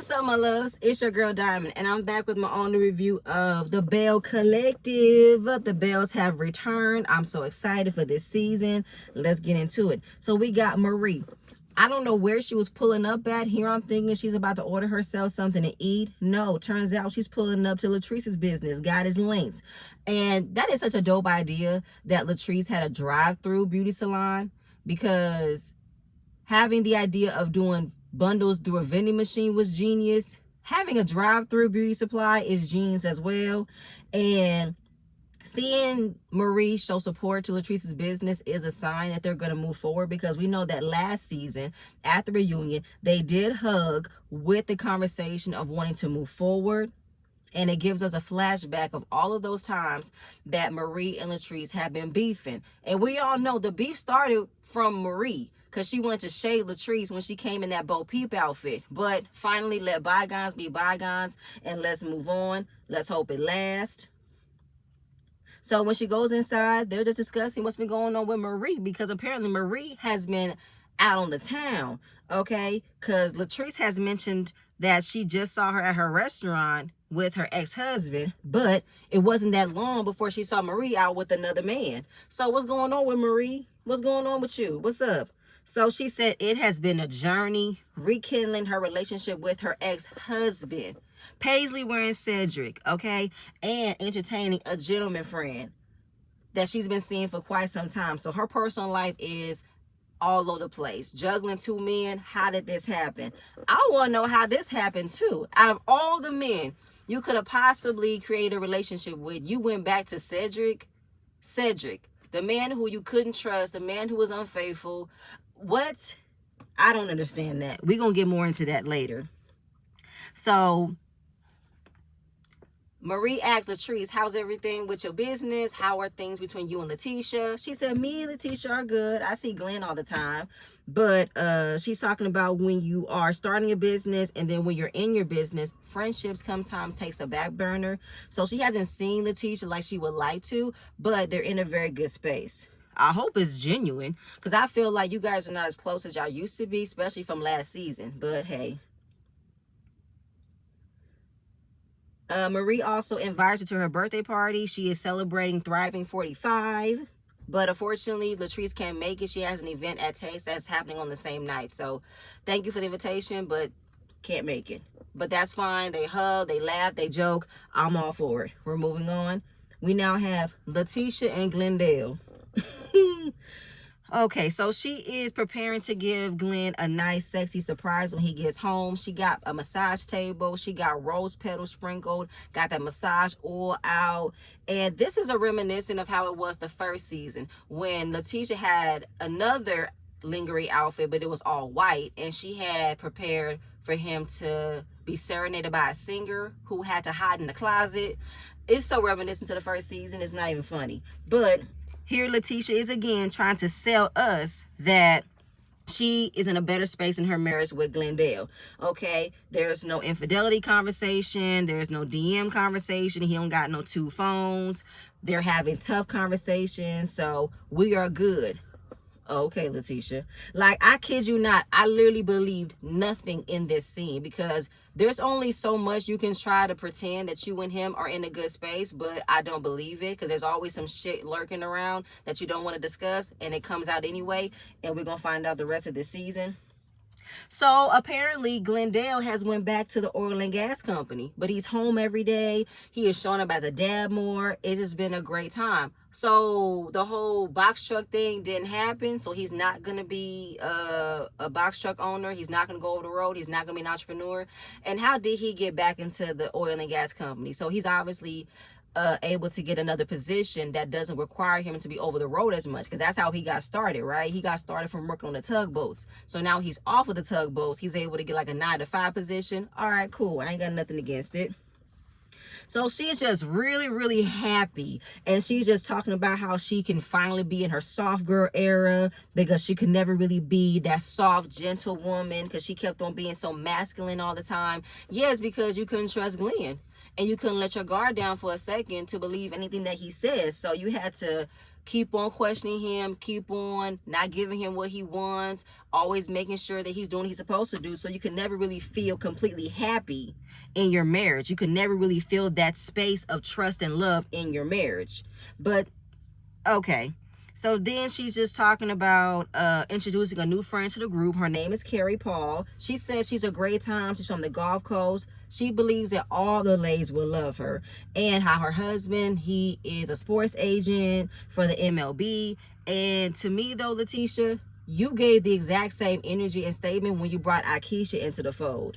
What's up, my loves? It's your girl Diamond, and I'm back with my own review of the Belle Collective. The Bells have returned. I'm so excited for this season. Let's get into it. So we got Marie. I don't know where she was pulling up at. Here I'm thinking she's about to order herself something to eat. No, turns out she's pulling up to Latrice's business, Got His Links. And that is such a dope idea that Latrice had a drive-through beauty salon, because having the idea of doing bundles through a vending machine was genius. Having a drive-through beauty supply is genius as well. And seeing Marie show support to Latrice's business is a sign that they're going to move forward, because we know that last season at the reunion, they did hug with the conversation of wanting to move forward. And it gives us a flashback of all of those times that Marie and Latrice have been beefing. And we all know the beef started from Marie, because she wanted to shade Latrice when she came in that Bo Peep outfit. But finally, let bygones be bygones, and let's move on. Let's hope it lasts. So when she goes inside, they're just discussing what's been going on with Marie, because apparently Marie has been out on the town, okay? Because Latrice has mentioned that she just saw her at her restaurant with her ex-husband, but it wasn't that long before she saw Marie out with another man. So what's going on with Marie? What's going on with you? What's up? So she said it has been a journey rekindling her relationship with her ex-husband, Paisley wearing Cedric, okay, and entertaining a gentleman friend that she's been seeing for quite some time. So her personal life is all over the place, juggling two men. How did this happen? I want to know how this happened too. Out of all the men you could have possibly created a relationship with, you went back to Cedric, the man who you couldn't trust, the man who was unfaithful. What? I don't understand that. We're going to get more into that later. So Marie asked Latrice, how's everything with your business? How are things between you and Letitia? She said, me and Letitia are good. I see Glenn all the time. But she's talking about when you are starting a business, and then when you're in your business, friendships sometimes takes a back burner. So she hasn't seen Letitia like she would like to, but they're in a very good space. I hope it's genuine, because I feel like you guys are not as close as y'all used to be, especially from last season. But hey. Marie also invites her to her birthday party. She is celebrating Thriving 45. But unfortunately, Latrice can't make it. She has an event at Taste that's happening on the same night. So thank you for the invitation, but can't make it. But that's fine. They hug, they laugh, they joke. I'm all for it. We're moving on. We now have Letitia and Glendale. Okay, so she is preparing to give Glenn a nice, sexy surprise when he gets home. She got a massage table. She got rose petals sprinkled, got that massage oil out. And this is a reminiscent of how it was the first season, when Letitia had another lingering outfit, but it was all white. And she had prepared for him to be serenaded by a singer who had to hide in the closet. It's so reminiscent to the first season, it's not even funny. But here Letitia is again trying to sell us that she is in a better space in her marriage with Glendale. Okay, there's no infidelity conversation, there's no DM conversation, he don't got no two phones, they're having tough conversations, so we are good. Okay, Letitia. Like, I kid you not, I literally believed nothing in this scene, because there's only so much you can try to pretend that you and him are in a good space, but I don't believe it, because there's always some shit lurking around that you don't want to discuss, and it comes out anyway, and we're going to find out the rest of this season. So apparently Glendale has went back to the oil and gas company, but he's home every day. He is showing up as a dad more. It's just been a great time. So the whole box truck thing didn't happen. So he's not going to be a box truck owner. He's not going to go over the road. He's not going to be an entrepreneur. And how did he get back into the oil and gas company? So he's obviously able to get another position that doesn't require him to be over the road as much, because that's how he got started, right? He got started from working on the tugboats. So now he's off of the tugboats. He's able to get like a 9-to-5 position. All right, cool. I ain't got nothing against it. So she's just really, really happy. And she's just talking about how she can finally be in her soft girl era, because she could never really be that soft, gentle woman, because she kept on being so masculine all the time. Yes, because you couldn't trust Glenn. and you couldn't let your guard down for a second to believe anything that he says. So you had to keep on questioning him, keep on not giving him what he wants, always making sure that he's doing what he's supposed to do. So you can never really feel completely happy in your marriage. You can never really feel that space of trust and love in your marriage. But okay. So then she's just talking about introducing a new friend to the group. Her name is Carrie Paul. She says she's a great time. She's from the Gulf Coast. She believes that all the ladies will love her. And how her husband, he is a sports agent for the MLB. And to me, though, Letitia, you gave the exact same energy and statement when you brought Akeisha into the fold.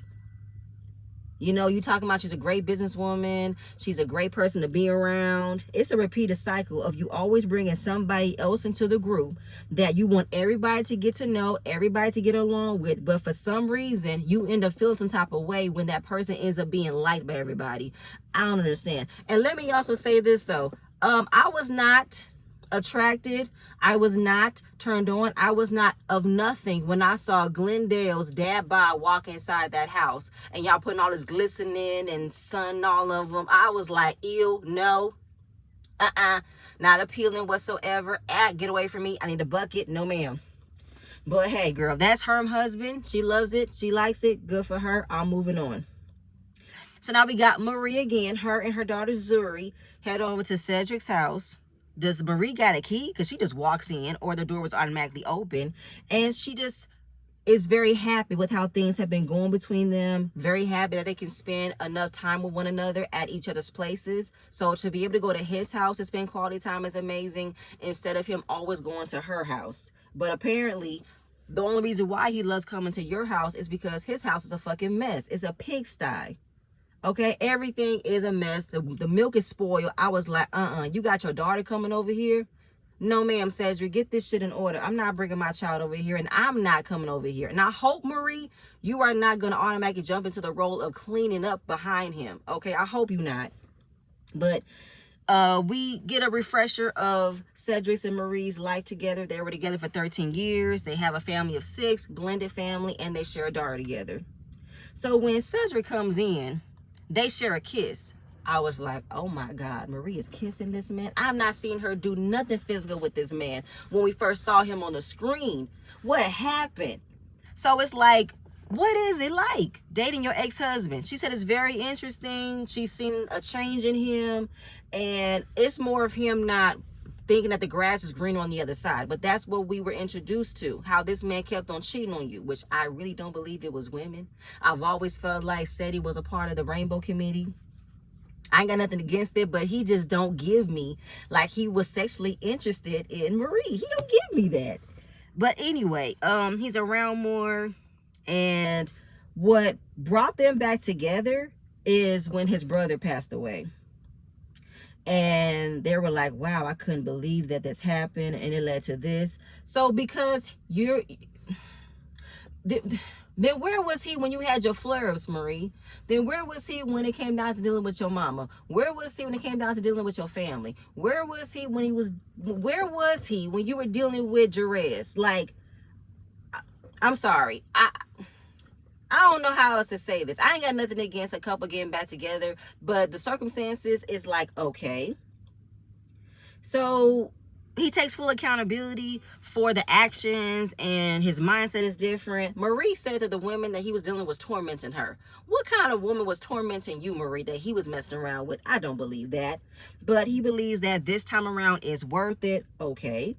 You know, you talking about she's a great businesswoman. She's a great person to be around. It's a repeated cycle of you always bringing somebody else into the group that you want everybody to get to know, everybody to get along with. But for some reason, you end up feeling some type of way when that person ends up being liked by everybody. I don't understand. And let me also say this, though. I was not attracted. I was not turned on. I was not of nothing when I saw Glendale's dad bod walk inside that house and y'all putting all this glistening and sun all of them. I was like, ew, no, not appealing whatsoever. Get away from me. I need a bucket. No, ma'am. But hey, girl, that's her husband. She loves it. She likes it. Good for her. I'm moving on. So now we got Marie again. Her and her daughter Zuri head over to Cedric's house. Does Marie got a key? Because she just walks in, or the door was automatically open. And she just is very happy with how things have been going between them. Very happy that they can spend enough time with one another at each other's places. So to be able to go to his house and spend quality time is amazing, instead of him always going to her house. But apparently, the only reason why he loves coming to your house is because his house is a fucking mess. It's a pigsty. Okay, everything is a mess. The milk is spoiled. I was like, you got your daughter coming over here? No, ma'am, Cedric, get this shit in order. I'm not bringing my child over here, and I'm not coming over here. And I hope, Marie, you are not going to automatically jump into the role of cleaning up behind him. Okay, I hope you're not. But we get a refresher of Cedric's and Marie's life together. They were together for 13 years. They have a family of 6, blended family, and they share a daughter together. So when Cedric comes in, they share a kiss. I was like, oh my God, Marie is kissing this man. I've not seen her do nothing physical with this man when we first saw him on the screen. What happened? So it's like, what is it like dating your ex-husband? She said it's very interesting. She's seen a change in him, and it's more of him not thinking that the grass is green on the other side. But that's what we were introduced to, how this man kept on cheating on you, which I really don't believe it was women. I've always felt like Seti was a part of the Rainbow Committee. I ain't got nothing against it, but he just don't give me like he was sexually interested in Marie. He don't give me that. But anyway, he's around more, and what brought them back together is when his brother passed away. And they were like, wow, I couldn't believe that this happened, and it led to this. So because then where was he when you had your flare-ups, Marie? Then where was he when it came down to dealing with your mama? Where was he when it came down to dealing with your family? Where was he when you were dealing with Jerez? Like, I'm sorry. I don't know how else to say this. I ain't got nothing against a couple getting back together, but the circumstances is like, okay. So he takes full accountability for the actions, and his mindset is different. Marie said that the women that he was dealing with was tormenting her. What kind of woman was tormenting you, Marie, that he was messing around with? I don't believe that. But he believes that this time around is worth it. Okay.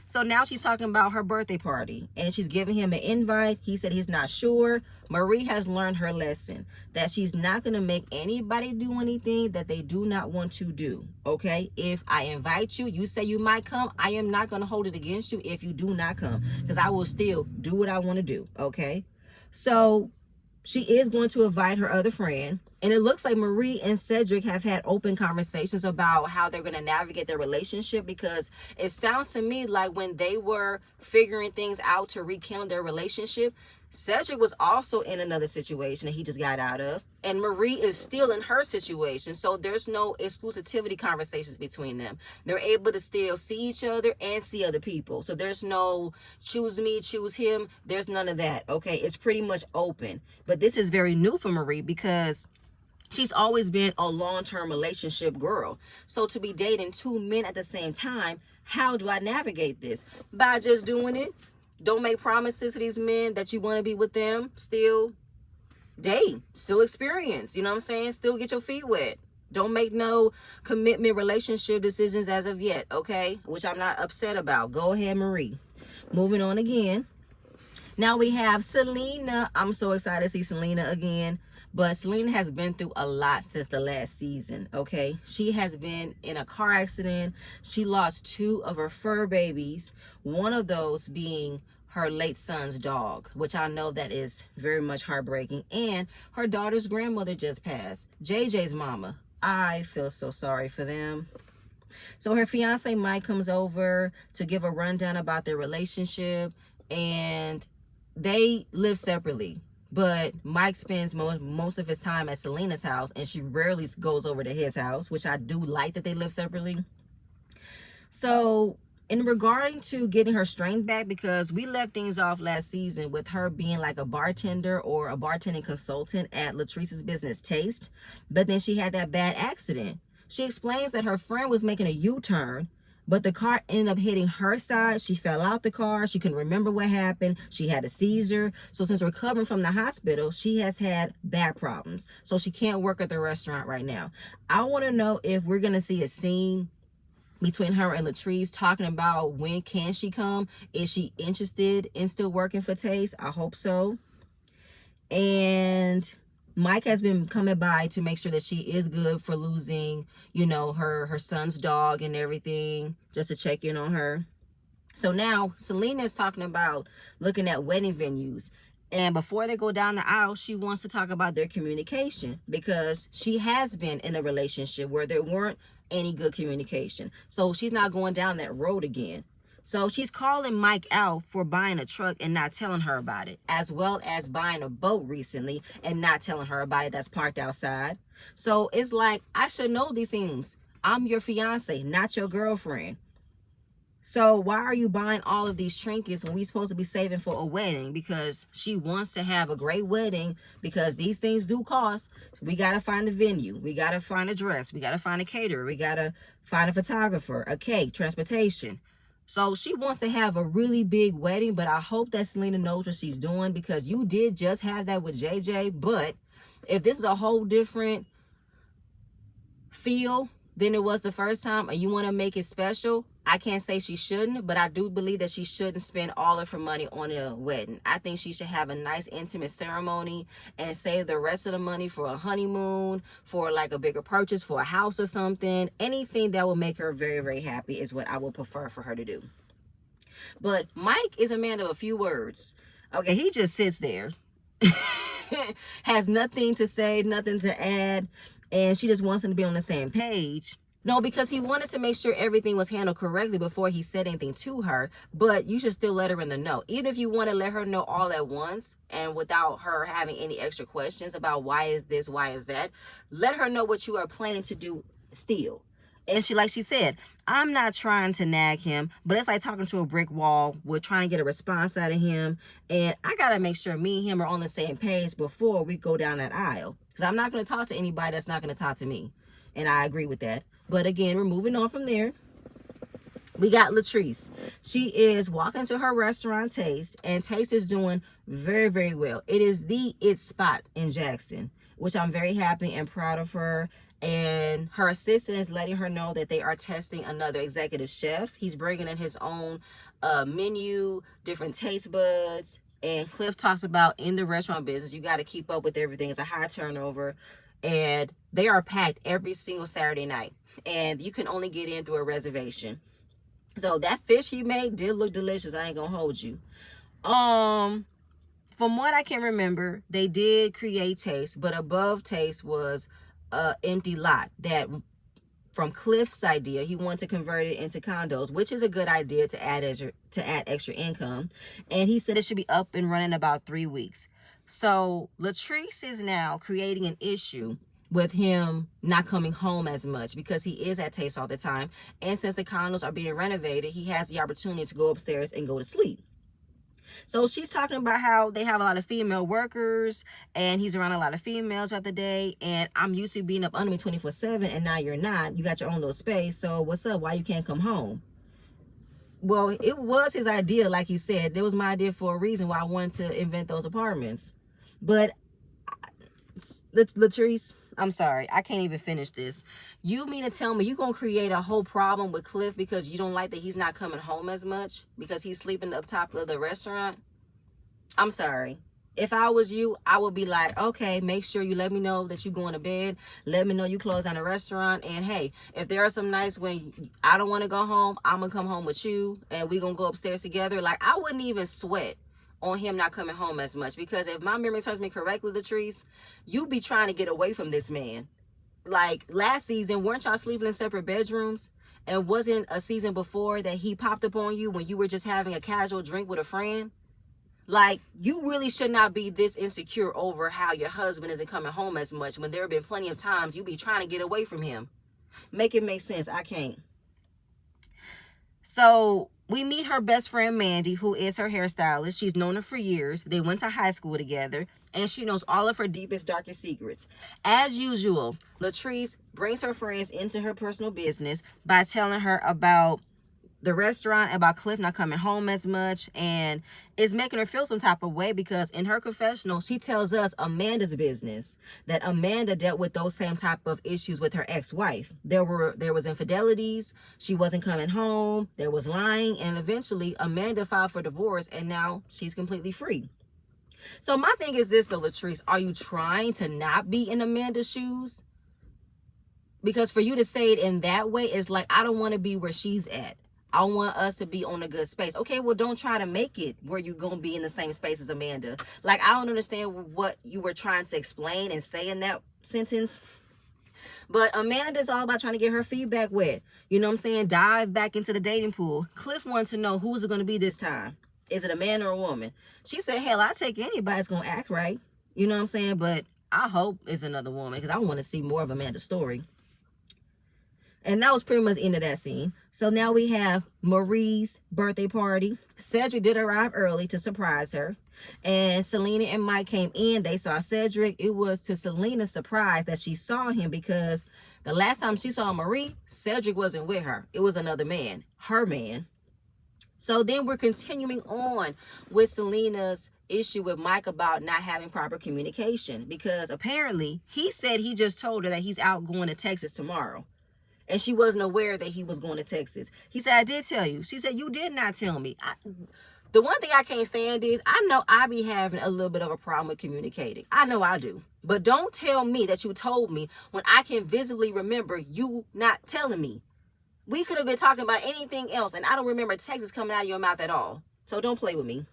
So now she's talking about her birthday party, and she's giving him an invite. He said he's not sure. Marie has learned her lesson, that she's not going to make anybody do anything that they do not want to do. Okay, if I invite you, you say you might come, I am not going to hold it against you if you do not come, because I will still do what I want to do. Okay, so she is going to invite her other friend. And it looks like Marie and Cedric have had open conversations about how they're going to navigate their relationship, because it sounds to me like when they were figuring things out to rekindle their relationship, Cedric was also in another situation that he just got out of. And Marie is still in her situation. So there's no exclusivity conversations between them. They're able to still see each other and see other people. So there's no choose me, choose him. There's none of that. Okay, it's pretty much open. But this is very new for Marie, because She's always been a long-term relationship girl. So to be dating two men at the same time, how do I navigate this? By just doing it. Don't make promises to these men that you want to be with them. Still date. Still experience. You know what I'm saying? Still get your feet wet. Don't make no commitment relationship decisions as of yet, okay? Which I'm not upset about. Go ahead, Marie. Moving on again. Now we have Selena. I'm so excited to see Selena again. But Selena has been through a lot since the last season, okay? She has been in a car accident. She lost two of her fur babies, one of those being her late son's dog, which I know that is very much heartbreaking. And her daughter's grandmother just passed, JJ's mama. I feel so sorry for them. So her fiance Mike comes over to give a rundown about their relationship, and they live separately. But Mike spends most of his time at Selena's house, and she rarely goes over to his house, which I do like that they live separately. So in regarding to getting her strength back, because we left things off last season with her being like a bartender or a bartending consultant at Latrice's business Taste, but then she had that bad accident. She explains that her friend was making a U-turn, but the car ended up hitting her side. She fell out the car. She couldn't remember what happened. She had a seizure. So since recovering from the hospital, she has had back problems. So she can't work at the restaurant right now. I want to know if we're going to see a scene between her and Latrice talking about when can she come. Is she interested in still working for Taste? I hope so. And Mike has been coming by to make sure that she is good for losing, you know, her son's dog and everything, just to check in on her. So now Selena is talking about looking at wedding venues. And before they go down the aisle, she wants to talk about their communication, because she has been in a relationship where there weren't any good communication. So she's not going down that road again. So she's calling Mike out for buying a truck and not telling her about it, as well as buying a boat recently and not telling her about it that's parked outside. So it's like, I should know these things. I'm your fiance, not your girlfriend. So why are you buying all of these trinkets when we're supposed to be saving for a wedding? Because she wants to have a great wedding, because these things do cost. We got to find the venue. We got to find a dress. We got to find a caterer. We got to find a photographer, a cake, transportation. So she wants to have a really big wedding, but I hope that Selena knows what she's doing, because you did just have that with JJ. But if this is a whole different feel than it was the first time, and you want to make it special, I can't say she shouldn't, but I do believe that she shouldn't spend all of her money on a wedding. I think she should have a nice intimate ceremony and save the rest of the money for a honeymoon, for like a bigger purchase, for a house or something. Anything that will make her very, very happy is what I would prefer for her to do. But Mike is a man of a few words. Okay, he just sits there, has nothing to say, nothing to add, and she just wants him to be on the same page. No, because he wanted to make sure everything was handled correctly before he said anything to her. But you should still let her in the know. Even if you want to let her know all at once and without her having any extra questions about why is this, why is that, let her know what you are planning to do still. And she, like she said, I'm not trying to nag him, but it's like talking to a brick wall. We're trying to get a response out of him. And I got to make sure me and him are on the same page before we go down that aisle. Because I'm not going to talk to anybody that's not going to talk to me. And I agree with that. But again, we're moving on from there. We got Latrice. She is walking to her restaurant, Taste, and Taste is doing very, very well. It is the it spot in Jackson, which I'm very happy and proud of her. And her assistant is letting her know that they are testing another executive chef. He's bringing in his own menu, different taste buds. And Cliff talks about in the restaurant business, you got to keep up with everything. It's a high turnover. And they are packed every single Saturday night. And you can only get in through a reservation. So that fish he made did look delicious. I ain't gonna hold you. From what I can remember, they did create Taste, but above Taste was a empty lot that from Cliff's idea, he wanted to convert it into condos, which is a good idea to add extra income. And he said it should be up and running in about 3 weeks. So Latrice is now creating an issue with him not coming home as much, because he is at Taste all the time. And since the condos are being renovated, he has the opportunity to go upstairs and go to sleep. So she's talking about how they have a lot of female workers and he's around a lot of females throughout the day. And I'm used to being up under me 24/7 and now you're not. You got your own little space. So what's up? Why you can't come home? Well, it was his idea, like he said. It was my idea for a reason why I wanted to invent those apartments. But Latrice, I'm sorry, I can't even finish this. You mean to tell me you're going to create a whole problem with Cliff because you don't like that he's not coming home as much because he's sleeping up top of the restaurant? I'm sorry. If I was you, I would be like, okay, make sure you let me know that you're going to bed. Let me know you close down the restaurant. And hey, if there are some nights when I don't want to go home, I'm going to come home with you and we're going to go upstairs together. Like, I wouldn't even sweat on him not coming home as much because if my memory serves me correctly, Latrice, you be trying to get away from this man. Like last season, weren't y'all sleeping in separate bedrooms? And wasn't a season before that he popped up on you when you were just having a casual drink with a friend? Like, you really should not be this insecure over how your husband isn't coming home as much when there have been plenty of times you be trying to get away from him. Make it make sense. I can't. So we meet her best friend, Mandy, who is her hairstylist. She's known her for years. They went to high school together, and she knows all of her deepest, darkest secrets. As usual, Latrice brings her friends into her personal business by telling her about the restaurant, about Cliff not coming home as much, and it's making her feel some type of way because in her confessional, she tells us Amanda's business, that Amanda dealt with those same type of issues with her ex-wife. There was infidelities, she wasn't coming home, there was lying, and eventually Amanda filed for divorce, and now she's completely free. So my thing is this though, Latrice, are you trying to not be in Amanda's shoes? Because for you to say it in that way is like, I don't want to be where she's at. I want us to be on a good space. Okay, well, don't try to make it where you're going to be in the same space as Amanda. Like, I don't understand what you were trying to explain and say in that sentence. But Amanda's all about trying to get her feedback wet. You know what I'm saying? Dive back into the dating pool. Cliff wants to know who's it going to be this time. Is it a man or a woman? She said, hell, I'll take anybody that's going to act right. You know what I'm saying? But I hope it's another woman because I want to see more of Amanda's story. And that was pretty much the end of that scene. So now we have Marie's birthday party. Cedric did arrive early to surprise her. And Selena and Mike came in. They saw Cedric. It was to Selena's surprise that she saw him because the last time she saw Marie, Cedric wasn't with her. It was another man, her man. So then we're continuing on with Selena's issue with Mike about not having proper communication because apparently he said he just told her that he's out going to Texas tomorrow. And she wasn't aware that he was going to Texas. He said, I did tell you. She said, you did not tell me. The one thing I can't stand is, I know I be having a little bit of a problem with communicating. I know I do. But don't tell me that you told me when I can visibly remember you not telling me. We could have been talking about anything else, and I don't remember Texas coming out of your mouth at all. So don't play with me.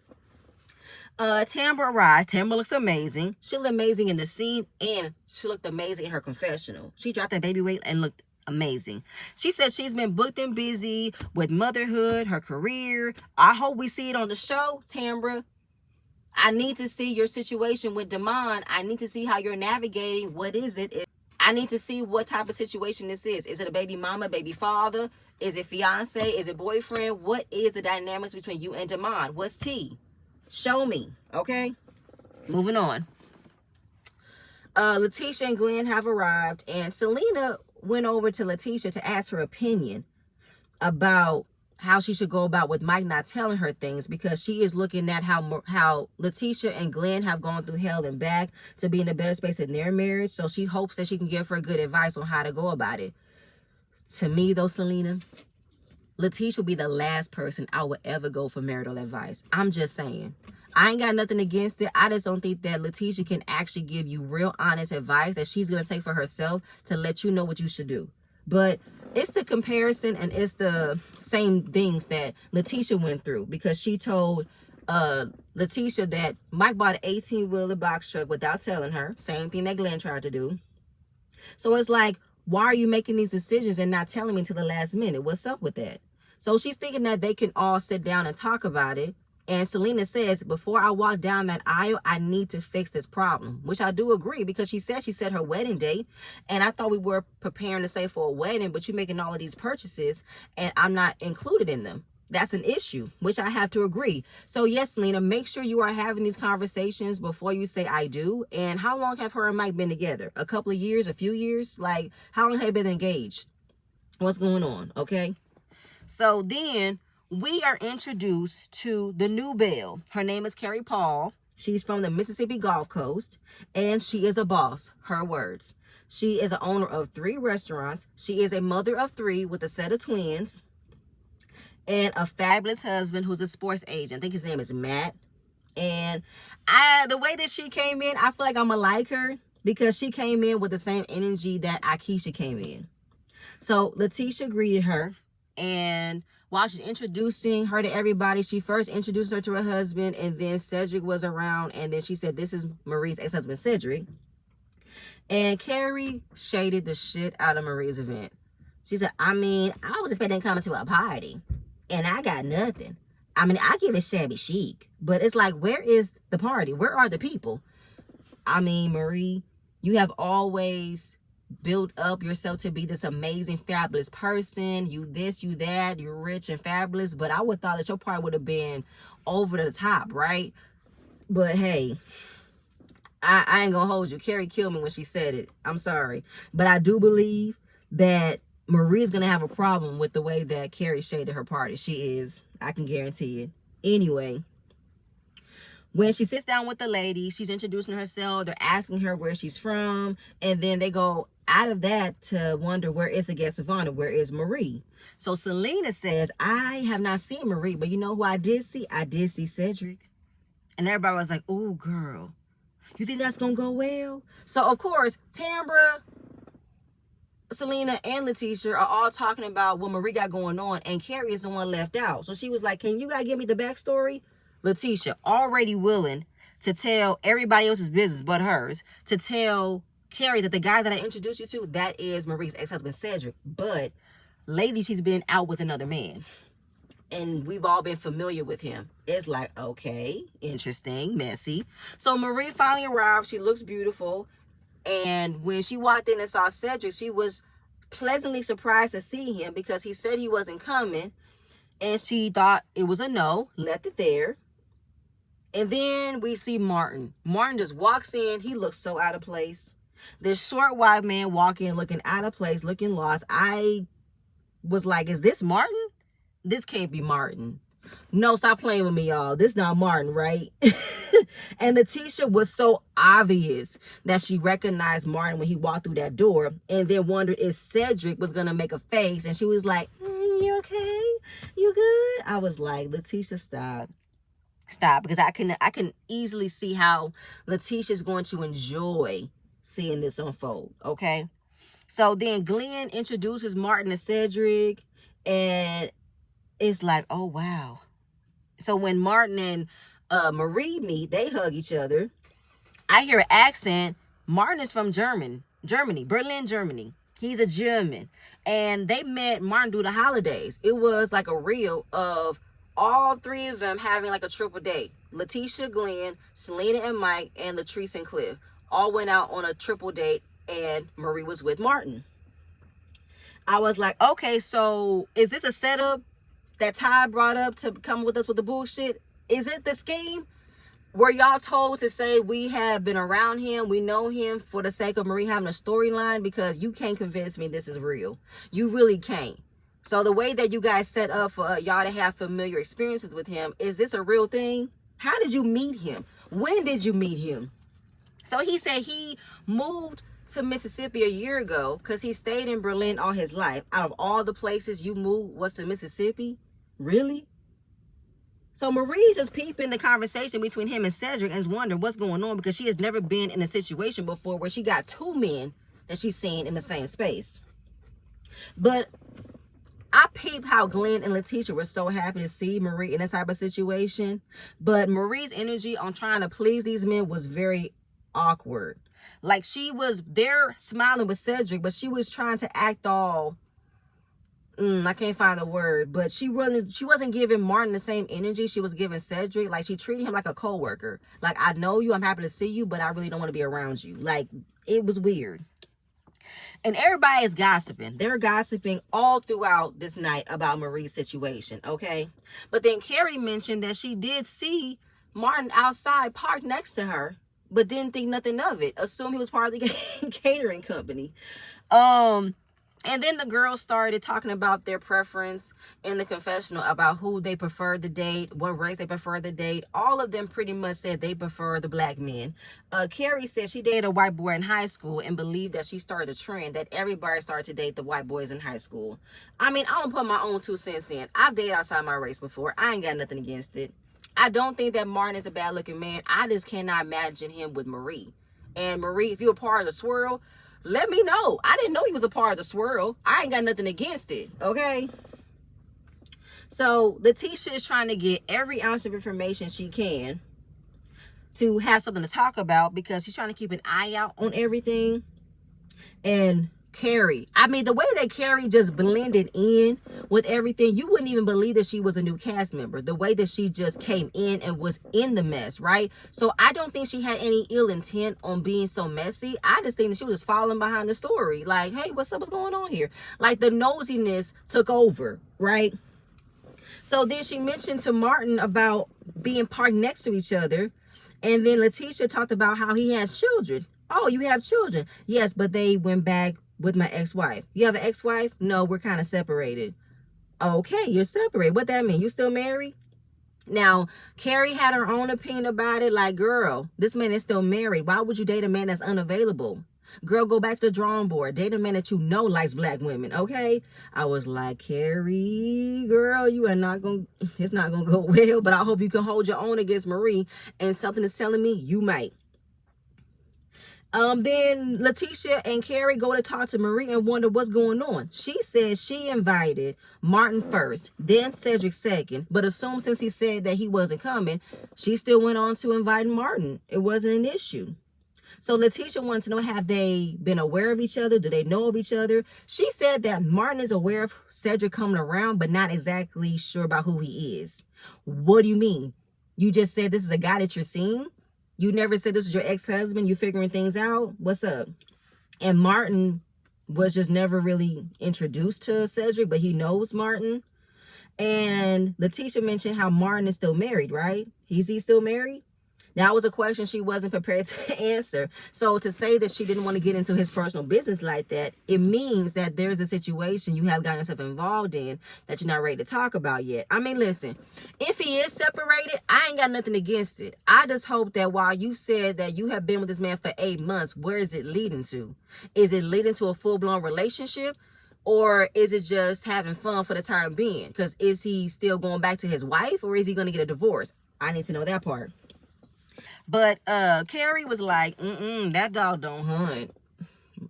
Tambra arrived. Tambra looks amazing. She looked amazing in the scene, and she looked amazing in her confessional. She dropped that baby weight and looked amazing. She said she's been booked and busy with motherhood, her career. I hope we see it on the show, Tambra. I need to see your situation with Damon. I need to see how you're navigating. What is it? I need to see what type of situation this is. Is it a baby mama, baby father? Is it fiance? Is it boyfriend? What is the dynamics between you and Damon? What's tea? Show me, okay? Moving on. Letitia and Glenn have arrived, and Selena went over to Letitia to ask her opinion about how she should go about with Mike not telling her things because she is looking at how Letitia and Glenn have gone through hell and back to be in a better space in their marriage. So she hopes that she can give her good advice on how to go about it. To me, though, Selena, Letitia will be the last person I would ever go for marital advice. I'm just saying. I ain't got nothing against it. I just don't think that Letitia can actually give you real honest advice that she's going to take for herself to let you know what you should do. But it's the comparison and it's the same things that Letitia went through because she told Letitia that Mike bought an 18-wheeler box truck without telling her. Same thing that Glenn tried to do. So it's like, why are you making these decisions and not telling me until the last minute? What's up with that? So she's thinking that they can all sit down and talk about it. And Selena says, before I walk down that aisle, I need to fix this problem, which I do agree because she said she set her wedding date. And I thought we were preparing to save for a wedding, but you're making all of these purchases and I'm not included in them. that's an issue, which I have to agree. So yes, Lena, make sure you are having these conversations before you say I do. And how long have her and Mike been together? A couple of years, a few years? Like, how long have they been engaged? What's going on? Okay. So then we are introduced to the new Belle. Her name is Carrie Paul. She's from the Mississippi Gulf Coast, and she is a boss. Her words. She is an owner of 3 restaurants. She is a mother of 3 with a set of twins, and a fabulous husband who's a sports agent. I think his name is Matt. And the way that she came in, I feel like I'm gonna like her because she came in with the same energy that Akeisha came in. So Letitia greeted her, and while she's introducing her to everybody, she first introduced her to her husband, and then Cedric was around, and then she said, this is Marie's ex-husband, Cedric. And Carrie shaded the shit out of Marie's event. She said, I mean, I was expecting to come to a party, and I got nothing. I mean, I give it shabby chic, but it's like, where is the party? Where are the people? I mean, Marie, you have always build up yourself to be this amazing, fabulous person. You this, you that, you're rich and fabulous. But I would thought that your part would have been over the top, right? But hey, I ain't gonna hold you. Carrie killed me when she said it. I'm sorry. But I do believe that Marie's gonna have a problem with the way that Carrie shaded her party. She is. I can guarantee it. Anyway, when she sits down with the lady, she's introducing herself. They're asking her where she's from. And then they go out of that to wonder, where is the guest of honor? Where is Marie? So Selena says, I have not seen Marie, but you know who I did see? I did see Cedric. And everybody was like, oh, girl, you think that's going to go well? So, of course, Tambra, Selena, and Letitia are all talking about what Marie got going on. And Carrie is the one left out. So she was like, can you guys give me the backstory? Letitia, already willing to tell everybody else's business but hers, to tell Carrie that the guy that I introduced you to, that is Marie's ex-husband, Cedric. But lately, she's been out with another man. And we've all been familiar with him. It's like, okay, interesting, messy. So Marie finally arrived. She looks beautiful. And when she walked in and saw Cedric, she was pleasantly surprised to see him because he said he wasn't coming. And she thought it was a no, left it there. And then we see Martin. Martin just walks in. He looks so out of place. This short white man walking, looking out of place, looking lost. I was like, is this Martin? This can't be Martin. No, stop playing with me, y'all. This not Martin, right? And Letitia was so obvious that she recognized Martin when he walked through that door, and then wondered if Cedric was going to make a face. And she was like, you okay? You good? I was like, Letitia, stop. Stop. Because I can easily see how Letitia's going to enjoy seeing this unfold, okay? So then Glenn introduces Martin to Cedric, and it's like, oh, wow. So when Martin and Marie meet, they hug each other. I hear an accent. Martin is from Germany, Berlin, Germany. He's a German. And they met Martin through the holidays. It was like a reel of all 3 of them having like a triple date. Letitia, Glenn, Selena and Mike, and Latrice and Cliff all went out on a triple date, and Marie was with Martin. I was like, okay, so is this a setup that Ty brought up to come with us with the bullshit? Is it the scheme? Were y'all told to say we have been around him, we know him for the sake of Marie having a storyline? Because you can't convince me this is real. You really can't. So the way that you guys set up for y'all to have familiar experiences with him, is this a real thing? How did you meet him? When did you meet him? So he said he moved to Mississippi a year ago because he stayed in Berlin all his life. Out of all the places you moved was to Mississippi? Really? So Marie's just peeping the conversation between him and Cedric and is wondering what's going on, because she has never been in a situation before where she got 2 men that she's seen in the same space. But I peep how Glenn and Letitia were so happy to see Marie in this type of situation. But Marie's energy on trying to please these men was very awkward. Like, she was there smiling with Cedric, but she was trying to act all, I can't find the word, but she wasn't giving Martin the same energy she was giving Cedric. Like, she treated him like a co-worker. Like, I know you, I'm happy to see you, but I really don't want to be around you. Like, it was weird. And everybody is gossiping. They're gossiping all throughout this night about Marie's situation, okay? But then Carrie mentioned that she did see Martin outside parked next to her, but didn't think nothing of it. Assumed he was part of the catering company. And then the girls started talking about their preference in the confessional about who they preferred to date, what race they preferred to date. All of them pretty much said they prefer the black men. Carrie said she dated a white boy in high school and believed that she started a trend that everybody started to date the white boys in high school. I mean, I don't put my own 2 cents in. I've dated outside my race before. I ain't got nothing against it. I don't think that Martin is a bad looking man. I just cannot imagine him with Marie. And Marie, if you're a part of the swirl, let me know. I didn't know he was a part of the swirl. I ain't got nothing against it, okay? So Letitia is trying to get every ounce of information she can to have something to talk about because she's trying to keep an eye out on everything. And Carrie, I mean, the way that Carrie just blended in with everything, you wouldn't even believe that she was a new cast member. The way that she just came in and was in the mess, right? So I don't think she had any ill intent on being so messy. I just think that she was just following behind the story. Like, hey, what's up? What's going on here? Like the nosiness took over, right? So then she mentioned to Martin about being parked next to each other. And then Letitia talked about how he has children. Oh, you have children? Yes, but they went back with my ex-wife. You have an ex-wife? No, we're kind of separated. Okay, you're separated. What that mean? You still married? Now, Carrie had her own opinion about it. Like, girl, this man is still married. Why would you date a man that's unavailable? Girl, go back to the drawing board. Date a man that you know likes black women, okay? I was like, Carrie, girl, you are not going to, it's not going to go well, but I hope you can hold your own against Marie. And something is telling me you might. Then Letitia and Carrie go to talk to Marie and wonder what's going on. She says she invited Martin first, then Cedric second, but assumed since he said that he wasn't coming, she still went on to invite Martin. It wasn't an issue. So Letitia wanted to know, have they been aware of each other? Do they know of each other? She said that Martin is aware of Cedric coming around, but not exactly sure about who he is. What do you mean? You just said this is a guy that you're seeing? You never said this is your ex-husband? You figuring things out? What's up? And Martin was just never really introduced to Cedric, but he knows Martin. And Letitia mentioned how Martin is still married, right? Is he still married? That was a question she wasn't prepared to answer. So to say that she didn't want to get into his personal business like that, it means that there's a situation you have gotten yourself involved in that you're not ready to talk about yet. I mean, listen, if he is separated, I ain't got nothing against it. I just hope that while you said that you have been with this man for 8 months, where is it leading to? Is it leading to a full-blown relationship? Or is it just having fun for the time being? Because is he still going back to his wife, or is he going to get a divorce? I need to know that part. But Carrie was like, that dog don't hunt.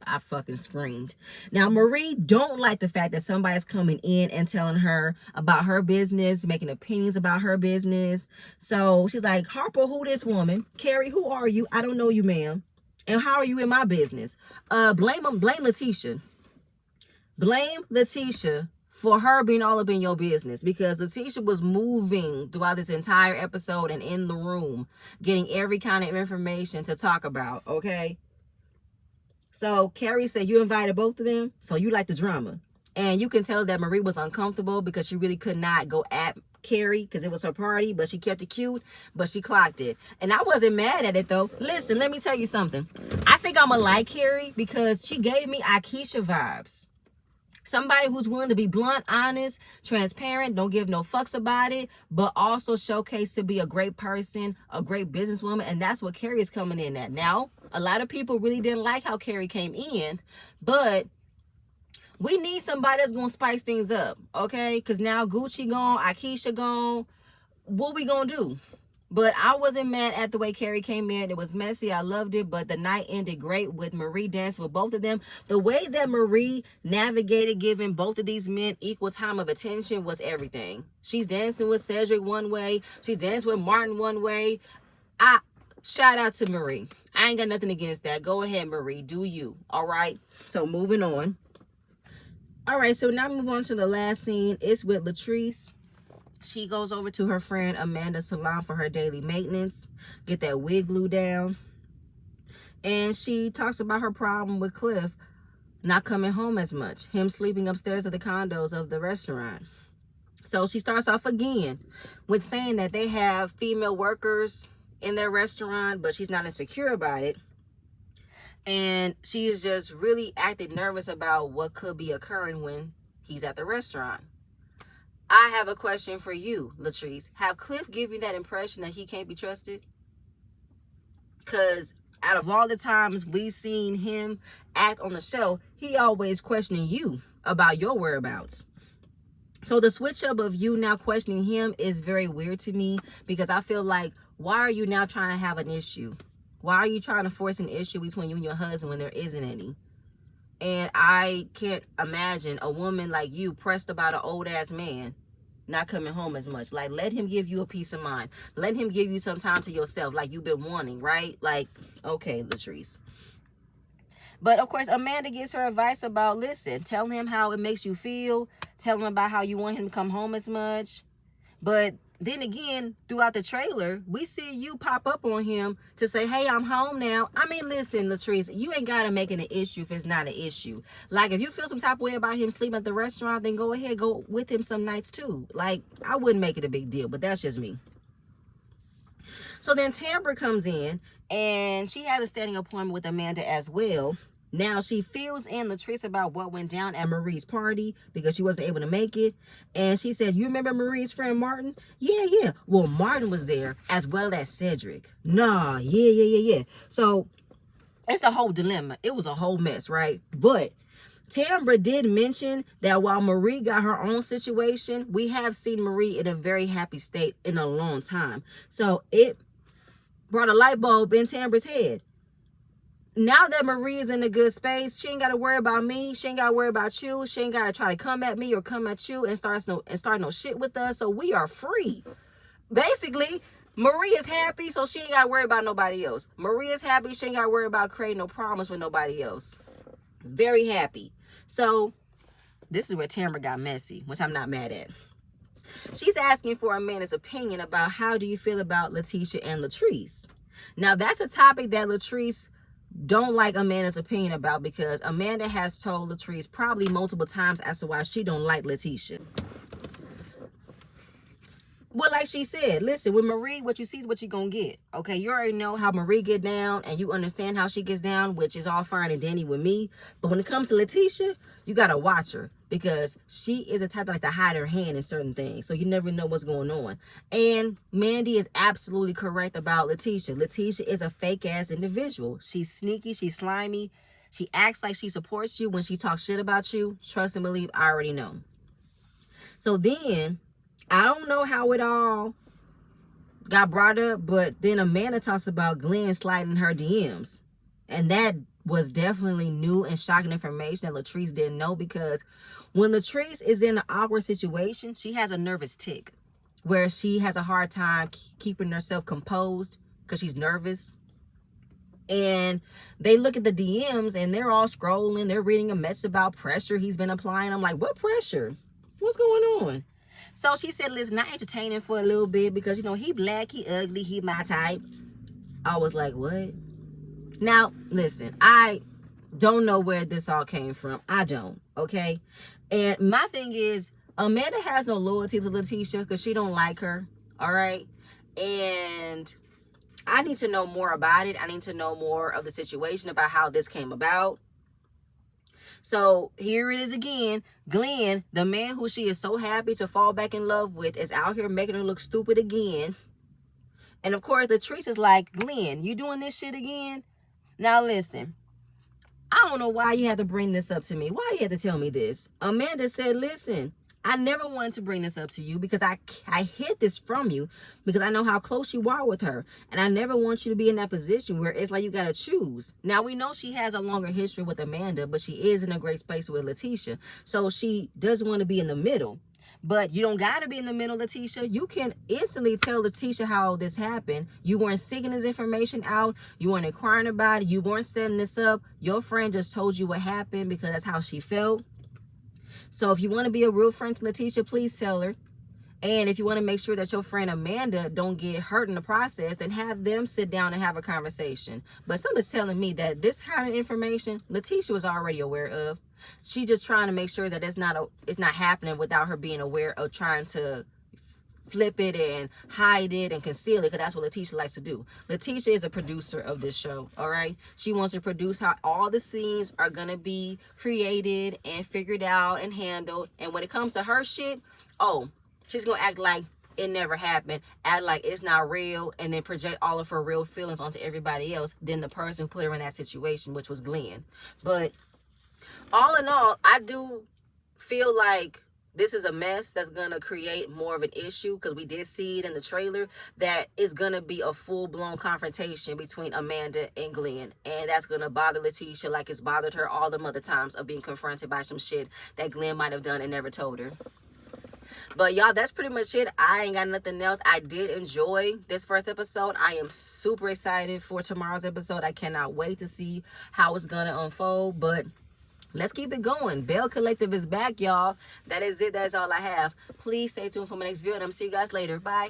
I fucking screamed. Now, Marie don't like the fact that somebody's coming in and telling her about her business, making opinions about her business. So she's like, Harper, who this woman? Carrie, who are you? I don't know you, ma'am. And how are you in my business? Blame Letitia. Blame Letitia for her being all up in your business, because Letitia was moving throughout this entire episode and in the room, getting every kind of information to talk about, okay? So Carrie said you invited both of them, so you like the drama. And you can tell that Marie was uncomfortable because she really could not go at Carrie because it was her party, but she kept it cute, but she clocked it. And I wasn't mad at it, though. Listen, let me tell you something. I think I'm going to like Carrie because she gave me Akeisha vibes. Somebody who's willing to be blunt, honest, transparent, don't give no fucks about it, but also showcase to be a great person, a great businesswoman. And that's what Carrie is coming in at. Now, a lot of people really didn't like how Carrie came in, but we need somebody that's going to spice things up, okay? Because now Gucci gone, Akeisha gone. What we going to do? But I wasn't mad at the way Carrie came in. It was messy. I loved it. But the night ended great with Marie dancing with both of them. The way that Marie navigated giving both of these men equal time of attention was everything. She's dancing with Cedric one way. She's dancing with Martin one way. Shout out to Marie. I ain't got nothing against that. Go ahead, Marie. Do you. All right. So moving on. All right. So now move on to the last scene. It's with Latrice. She goes over to her friend Amanda's salon for her daily maintenance, get that wig glue down. And she talks about her problem with Cliff. not coming home as much, him sleeping upstairs of the condos of the restaurant. So she starts off again with saying that they have female workers in their restaurant, but she's not insecure about it. And she is just really acting nervous about what could be occurring when he's at the restaurant. I have a question for you, Latrice. Have Cliff give you that impression that he can't be trusted? Because out of all the times we've seen him act on the show, he always questioning you about your whereabouts. So the switch up of you now questioning him is very weird to me, because I feel like, why are you now trying to have an issue? Why are you trying to force an issue between you and your husband when there isn't any? And I can't imagine a woman like you pressed about an old ass man not coming home as much. Like, let him give you a peace of mind. Let him give you some time to yourself, like you've been wanting, right? Like, okay, Latrice. But of course, Amanda gives her advice about, listen, tell him how it makes you feel. Tell him about how you want him to come home as much. But then again, throughout the trailer, we see you pop up on him to say, hey, I'm home now. I mean, listen, Latrice, you ain't got to make it an issue if it's not an issue. Like, if you feel some type of way about him sleeping at the restaurant, then go ahead, go with him some nights too. Like, I wouldn't make it a big deal, but that's just me. So then Tambra comes in, and she has a standing appointment with Amanda as well. Now, she fills in Latrice about what went down at Marie's party because she wasn't able to make it. And she said, you remember Marie's friend Martin? Yeah. Well, Martin was there as well as Cedric. Nah, yeah. So it's a whole dilemma. It was a whole mess, right? But Tambra did mention that while Marie got her own situation, we have seen Marie in a very happy state in a long time. So it brought a light bulb in Tambra's head. Now that Marie is in a good space, she ain't got to worry about me. She ain't got to worry about you. She ain't got to try to come at me or come at you and start no shit with us. So we are free. Basically, Marie is happy, so she ain't got to worry about nobody else. Marie is happy. She ain't got to worry about creating no problems with nobody else. Very happy. So this is where Tambra got messy, which I'm not mad at. She's asking for Amanda's opinion about how do you feel about Letitia and Latrice. Now, that's a topic that Latrice don't like Amanda's opinion about, because Amanda has told Latrice probably multiple times as to why she don't like Letitia. Well, like she said, listen, with Marie, what you see is what you're going to get. Okay, you already know how Marie get down, and you understand how she gets down, which is all fine and dandy with me. But when it comes to Letitia, you got to watch her, because she is a type that like to hide her hand in certain things. So you never know what's going on. And Mandy is absolutely correct about Letitia. Letitia is a fake-ass individual. She's sneaky. She's slimy. She acts like she supports you when she talks shit about you. Trust and believe, I already know. So then, I don't know how it all got brought up, but then Amanda talks about Glenn sliding her DMs. And that was definitely new and shocking information that Latrice didn't know, because when Latrice is in an awkward situation, she has a nervous tick where she has a hard time keeping herself composed because she's nervous. And they look at the DMs and they're all scrolling. They're reading a message about pressure he's been applying. I'm like, what pressure? What's going on? So she said, listen, not entertaining for a little bit because, you know, he black, he ugly, he my type. I was like, what? Now, listen, I don't know where this all came from. I don't, okay? And my thing is, Amanda has no loyalty to Letitia because she don't like her, all right? And I need to know more about it. I need to know more of the situation about how this came about. So here it is again. Glenn, the man who she is so happy to fall back in love with, is out here making her look stupid again. And of course, Latrice is like, Glenn, you doing this shit again? Now listen, I don't know why you had to bring this up to me. Why you had to tell me this? Amanda said, listen, I never wanted to bring this up to you because I hid this from you because I know how close you are with her. And I never want you to be in that position where it's like you got to choose. Now, we know she has a longer history with Amanda, but she is in a great space with Letitia. So she doesn't want to be in the middle. But you don't got to be in the middle, Letitia. You can instantly tell Letitia how this happened. You weren't seeking this information out. You weren't inquiring about it. You weren't setting this up. Your friend just told you what happened because that's how she felt. So if you want to be a real friend to Letitia, please tell her. And if you want to make sure that your friend Amanda don't get hurt in the process, then have them sit down and have a conversation. But something's telling me that this kind of information Letitia was already aware of. She just trying to make sure that it's not happening without her being aware of trying to flip it and hide it and conceal it, because that's what Letitia likes to do. Letitia is a producer of this show, all right? She wants to produce how all the scenes are gonna be created and figured out and handled. And when it comes to her shit, oh, she's gonna act like it never happened, act like it's not real, and then project all of her real feelings onto everybody else than the person who put her in that situation, which was Glenn. But all in all, I do feel like this is a mess that's going to create more of an issue, because we did see it in the trailer that it's going to be a full-blown confrontation between Amanda and Glenn. And that's going to bother Letitia like it's bothered her all the other times of being confronted by some shit that Glenn might have done and never told her. But y'all, that's pretty much it. I ain't got nothing else. I did enjoy this first episode. I am super excited for tomorrow's episode. I cannot wait to see how it's going to unfold. But let's keep it going. Belle Collective is back, y'all. That is it. That is all I have. Please stay tuned for my next video, and I'm see you guys later. Bye.